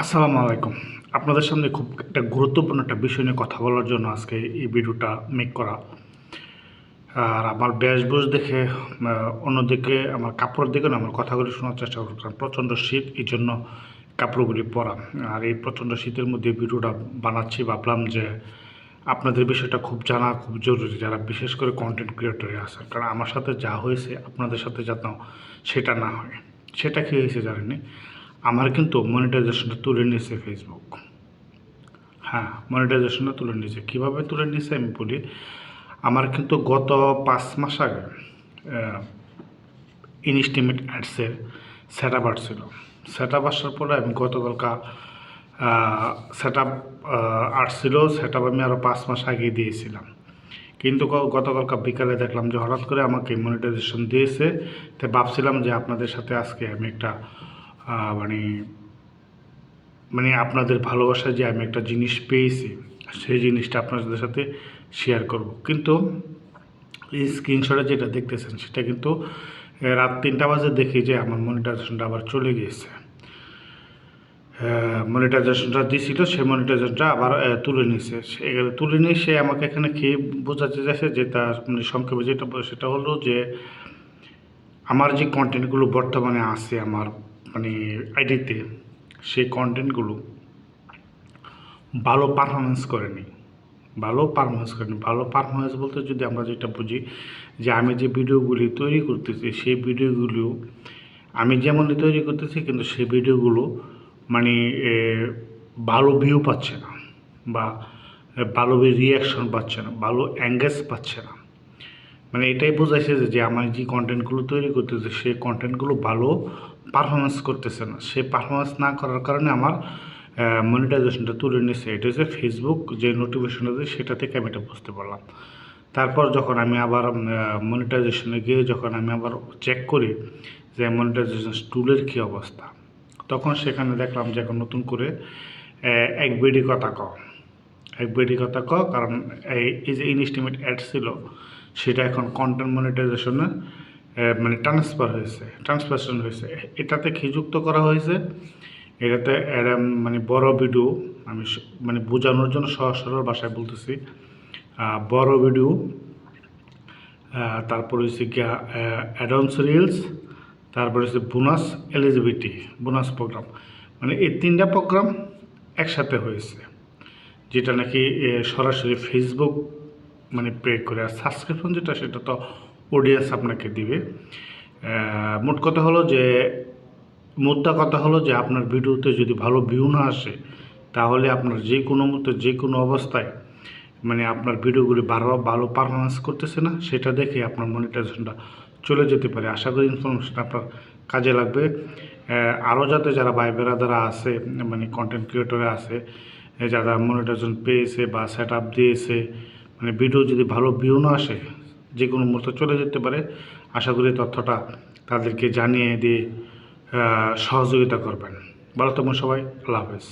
আসসালামু আলাইকুম। আপনাদের সামনে খুব একটা গুরুত্বপূর্ণ একটা বিষয় নিয়ে কথা বলার জন্য আজকে এই ভিডিওটা মেক করা। আর আমার বেশভূষ দেখে অন্যদিকে আমার কাপড়ের দিকে না আমার কথাগুলি শোনার চেষ্টা করুন। কারণ প্রচণ্ড শীত, এই জন্য কাপড়গুলি পরা। আর এই প্রচণ্ড শীতের মধ্যে ভিডিওটা বানাচ্ছি, ভাবলাম যে আপনাদের বিষয়টা খুব জানা খুব জরুরি, যারা বিশেষ করে কন্টেন্ট ক্রিয়েটরে আছে। কারণ আমার সাথে যা হয়েছে আপনাদের সাথে যাতে সেটা না হয়। সেটা কী হয়েছে জানেননি? আমার কিন্তু মনিটাইজেশনটা তুলে নিয়েছে ফেসবুক। হ্যাঁ, মনিটাইজেশনটা তুলে নিয়েছে। কীভাবে তুলে নিয়েছে আমি বলি। আমার কিন্তু গত ৫ মাস আগে ইনস্টিমেট অ্যাডসের সেট আপ আসছিল। সেট আপ আসার পরে আমি গতকালকা সেট আপ আসছিল, সেট আপ আমি আরও ৫ মাস আগে দিয়েছিলাম। কিন্তু গতকালকা বিকালে দেখলাম যে হঠাৎ করে আমাকে মনিটাইজেশন দিয়েছে। তাই ভাবছিলাম যে আপনাদের সাথে আজকে আমি একটা মানে মানে আপনাদের ভালোবাসায় যে আমি একটা জিনিস পেয়েছি, সেই জিনিসটা আপনাদের সাথে শেয়ার করব। কিন্তু এই স্ক্রিনশটে যেটা দেখতেছেন সেটা কিন্তু রাত ৩টা বাজে দেখি যে আমার মনিটাইজেশনটা আবার চলে গিয়েছে। মনিটাইজেশনটা দিয়েছিল, সেই মনিটাইজেশনটা আবার তুলে নিয়েছে। তুলে নিয়ে সে আমাকে এখানে খেয়ে বোঝাতে চাইছে যে তার মানে সংক্ষেপে যেটা সেটা হলো যে আমার যে কন্টেন্টগুলো বর্তমানে আছে আমার মানে আইডিতে, সেই কন্টেন্টগুলো ভালো পারফরমেন্স করেনি। ভালো পারফরমেন্স বলতে যদি আমরা যেটা বুঝি যে আমি যে ভিডিওগুলি তৈরি করতেছি, সেই ভিডিওগুলো আমি যেমনই তৈরি করতেছি কিন্তু সেই ভিডিওগুলো মানে ভালো ভিউ পাচ্ছে না, বা ভালো রিয়াকশন পাচ্ছে না, ভালো অ্যাঙ্গেজ পাচ্ছে না। মানে এটাই বোঝাইছে যে আমার যে কন্টেন্টগুলো তৈরি করতেছে সেই কন্টেন্টগুলো ভালো পারফরমেন্স করতেছে না। সে পারফরমেন্স না করার কারণে আমার মনিটাইজেশনটা তুলে নিচ্ছে। এটা হচ্ছে ফেসবুক যে নোটিফিকেশনটা দেয় সেটা থেকে আমি এটা বুঝতে পারলাম। তারপর যখন আমি আবার মনিটাইজেশনে গিয়ে যখন আমি আবার চেক করি যে মনিটাইজেশন টুলের কী অবস্থা, তখন সেখানে দেখলাম যে এখন নতুন করে এক বেডি কথা ক এক বেডি কথা ক কারণ এই যে ইনস্টিমেট অ্যাড ছিল সেটা এখন কন্টেন্ট মনিটাইজেশনে মানে ট্রান্সফারেশন হয়েছে। এটাতে কি যুক্ত করা হয়েছে, এটাতে মানে বড় ভিডিও, আমি মানে বোঝানোর জন্য সহজ সরল ভাষায় বলতেছি। বড় ভিডিও, তারপর হচ্ছে গিয়া অ্যাডভান্স রিলস, তারপরে হচ্ছে বোনাস এলিজিবিলিটি, বোনাস প্রোগ্রাম, মানে এই 3টা প্রোগ্রাম একসাথে হয়েছে, যেটা নাকি সরাসরি ফেসবুক মানে পে করে। আর সাবস্ক্রিপশন যেটা সেটা তো অডিয়েন্স আপনাকে দিবে। মুদ্রা কথা হলো যে আপনার ভিডিওতে যদি ভালো ভিউ না আসে, তাহলে আপনার যে কোনো মুহূর্তে যে কোনো অবস্থায় মানে আপনার ভিডিওগুলি ভালো পারফরমেন্স করতেছে না, সেটা দেখে আপনার মনিটাইজেশনটা চলে যেতে পারে। আশা করি ইনফরমেশনটা আপনার কাজে লাগবে। আরও যাতে যারা ভাই বেরাদারা আছে মানে কন্টেন্ট ক্রিয়েটরে আছে, যারা মনিটাইজেশন পেয়েছে বা সেট আপ দিয়েছে, মানে ভিডিও যদি ভালো ভিউ না আসে যে কোনো মুহূর্তে চলে যেতে পারে। আশা করি তথ্যটা তাদেরকে জানিয়ে দিয়ে সহযোগিতা করবেন। ভালো থাকবেন সবাই। আল্লাহ হাফেজ।